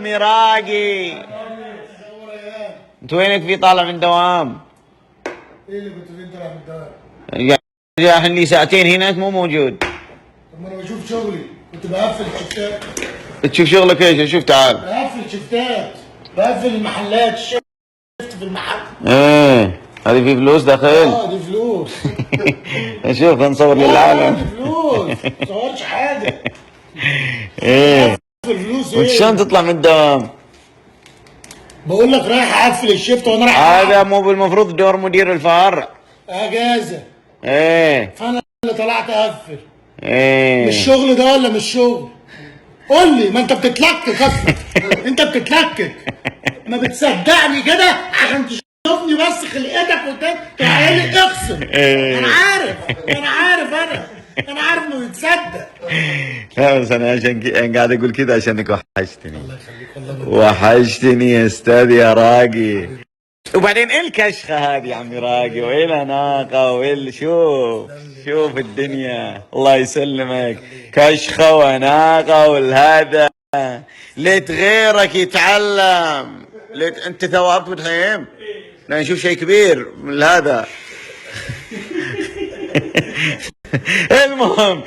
مراقي. انت وينك في طالع من دوام؟ ايه اللي كنت فين طالع من الدوام؟ جاء لي ساعتين هنا مو موجود. طب ما انا بشوف شغلي، كنت بقفل شفتات. تشوف شغلك ايش؟ شوف تعال. بقفل شفتات، بقفل المحلات، شفت في المحل. ايه هذه في فلوس داخل؟ دي فلوس. شوف نصور للعالم. دي فلوس، ما تصورش حاجه. ايه الفلوس وانت شلون تطلع من الدوام؟ بقول لك رايح اقفل الشفت وانا رايح هذا مو بالمفروض دور مدير الفرع؟ اجازه. ايه فانا اللي طلعت اقفل. ايه مش شغل ده ولا مش شغل؟ قول لي، ما انت بتتلكك اصلا. انت بتتلكك، ما بتصدقني كده عشان تشوفني بس خلقتك قدام تروح قايل لي اقسم. انا عارف انا عارف انه بيتصدق. لا بس انا عشان قاعد اقول كذا عشانك وحشتني. الله يخليك والله. وحشتني يا استاذ يا راقي. وبعدين ايه الكشخه هذه يا عمي راقي؟ وايه الاناقه شوف الدنيا الله يسلمك. كشخه واناقه والهذا ليت غيرك يتعلم. ليت انت ثوابت متحيم. لا نشوف شيء كبير من هذا. المهم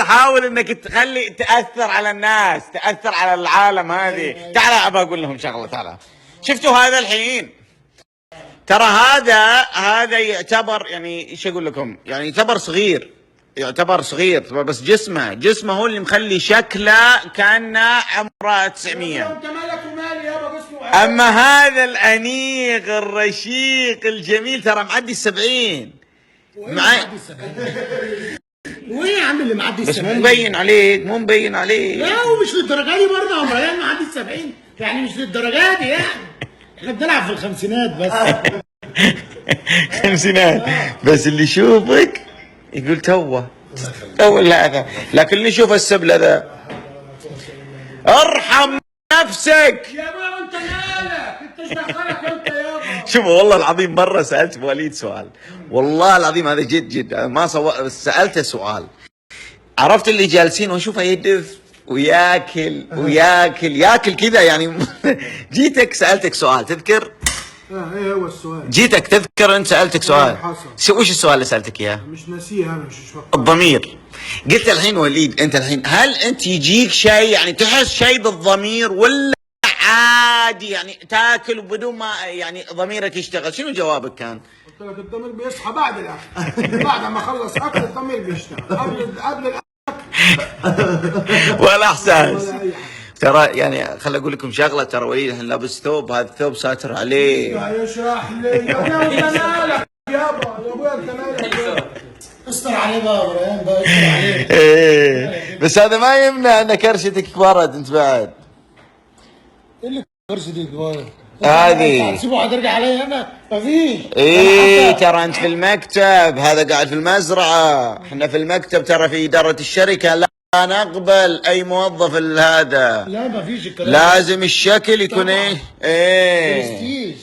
حاول انك تخلي تاثر على الناس، تاثر على العالم هذه. تعال ابى اقول لهم شغله. تعال شفتوا هذا الحين؟ ترى هذا يعتبر يعني ايش اقول لكم، يعني يعتبر صغير بس جسمه هو اللي مخلي شكله كانه عمره 900. انت مالك ومالي يابا جسمه. اما هذا الانيق الرشيق الجميل ترى معدي 70. معاي. وايه يا عم اللي معدي بس 70؟ مو مبين عليك. لا ومش للدرجه دي برضه يا عمران معدي 70، يعني مش للدرجه دي يعني. احنا بنلعب في الخمسينات بس. خمسينات بس اللي يشوفك يقول توه هذا، لكن اللي يشوف السبله ذا ارحم نفسك يا بابا. انت مالك؟ انت ايش دخلك انت يابا؟ شوف والله العظيم مرة سألت وليد سؤال، والله العظيم هذا جد ما سألته سؤال. عرفت اللي جالسين واشوفه يدف وياكل كذا يعني. جيتك سألتك سؤال تذكر؟ ايه هو السؤال؟ جيتك تذكر انت سألتك سؤال؟ حصل. وش السؤال اللي سألتك اياه؟ مش ناسيه انا، مش فاكر. الضمير. قلت الحين وليد انت الحين هل انت يجيك شيء يعني تحس شيء بالضمير ولا عادي يعني تاكل بدون ما يعني ضميرك يشتغل؟ شنو جوابك كان؟ قلت لك الضمير بيصحى بعد الاكل. بعد ما اخلص اكل الضمير بيشتغل. قبل الاكل ولا احساس. ترى يعني خل اقول لكم شغله، ترى وليد الحين لابس ثوب، هذا الثوب ساتر عليه. يشرح لي يا ابويا انت مالك يابا، يا ابويا انت مالك. استر عليه بقى ابراهيم بقى، استر عليه. ايه بس هذا ما يمنع ان كرشتك كبرت انت بعد. ايه اللي كرشتك كبرت؟ هذه هتسيبه هترجع عليا انا؟ مفيش. ايه ترى انت في المكتب، هذا قاعد في المزرعه، احنا في المكتب ترى في اداره الشركه لا نقبل اي موظف هذا. لا مفيش الكلام. لازم الشكل يكون ايه؟ برستيج.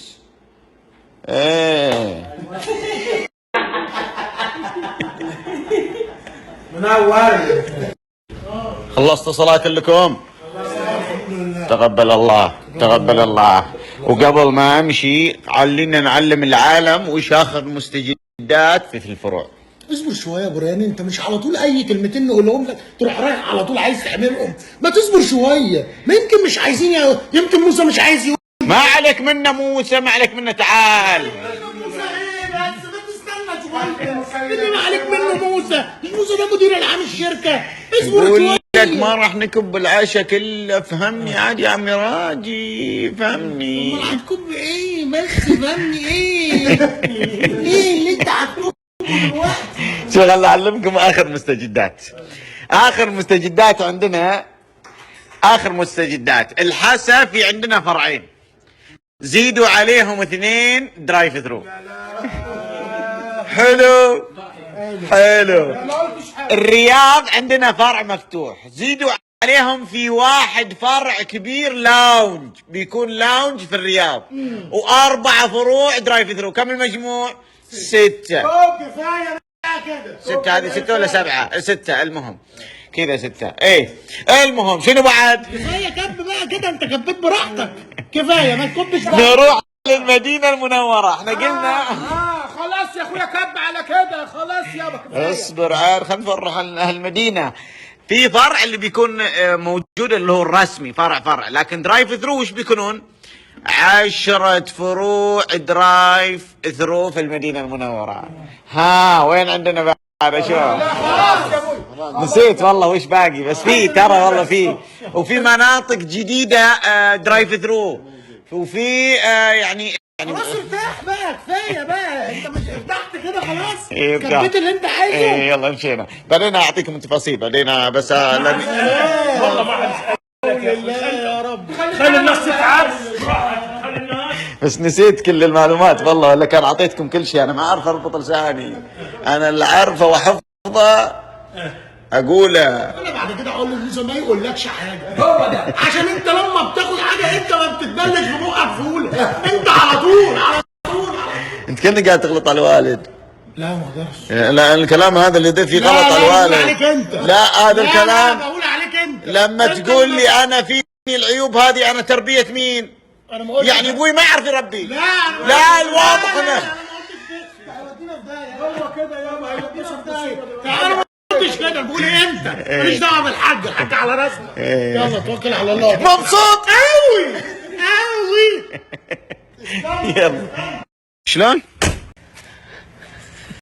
منور. خلصت صلاة كلكم؟ تقبل الله. وقبل ما امشي علينا نعلم العالم وش اخر مستجدات في الفروع. اصبر شويه يا ابراهيم، انت مش على طول اي كلمتين نقولهم لك تروح رايح على طول عايز تعملهم. ما تصبر شويه، ما يمكن مش عايزين يمكن موسى مش عايز يقول. ما عليك منه موسى، ما عليك منه تعال. موسى ايه بس؟ ما تستنى شويه. اللي ما عليك منه موسى، مش موسى ده مدير العام الشركه. اصبر شويه. لك ما راح نكب العشاء كله، فهمني عادي يا عمي راجي، فهمني. ما هتكب ايه بس؟ فهمني ايه؟ ايه اللي انت هتكب دلوقتي؟ شو خليني اعلمكم اخر مستجدات عندنا. اخر مستجدات الحسا في عندنا فرعين، زيدوا عليهم 2 درايف ثرو. حلو. الرياض عندنا فرع مفتوح، زيدوا عليهم في 1 فرع كبير لاونج، بيكون لاونج في الرياض، و4 فروع درايف ثرو. كم المجموع؟ 6. كفايه كده. 6 هذه 6 ولا 7؟ 6 المهم كذا 6. ايه المهم شنو بعد؟ كفايه كب بقى كده، انت كبيت براحتك، كفايه ما تكبش بقى. نروح للمدينة المنورة. احنا قلنا خلاص يا اخويا كب على كده، خلاص يابا كفايه. اصبر عاد خلينا نروح اهل المدينة. في فرع اللي بيكون موجود اللي هو الرسمي، فرع، لكن درايف ثرو وش بيكونون؟ 10 فروع درايف ثرو في المدينة المنورة. ها وين عندنا بعد اشوف؟ خلاص يا ابوي، نسيت والله وش باقي، بس في ترى والله في، وفي مناطق جديدة درايف ثرو، وفي يعني خلاص ارتاح بقى، كفايه بقى، انت مش ارتحت كده خلاص؟ إيه كبيت اللي انت عايزه. ايه يلا مشينا، بعدين اعطيكم التفاصيل بعدين بس والله ما حد يا رب، خلي الناس تتعب. بس نسيت كل المعلومات والله، ولا كان اعطيتكم كل شيء. انا ما اعرف اربط لساني، انا اللي اعرفه واحفظه اقوله. انا بعد كده اقول للميزه ما يقولكش حاجه، هو ده عشان انت لما بتاخد حاجه انت ما بتتبلش ببقك فوله، انت على طول على طول. انت كأنك قاعد تغلط على الوالد. لا ما اقدرش. لا الكلام هذا اللي فيه غلط على بقول الوالد. عليك انت. لا هذا لا الكلام بقول عليك انت لما انت تقول اللي- لي انا فيني العيوب هذه، انا تربية مين؟ انا ما قلتش يعني ابوي ما يعرف يربي. لا لا الواضح لا، انه انا ما قلتش كده، هيودينا في داهيه هو كده يابا، هيودينا في داهيه. انا ما قلتش كده، بقول انت ماليش دعوه بالحاج، الحاج على راسنا. يلا توكل على الله. مبسوط قوي قوي. يلا شلون؟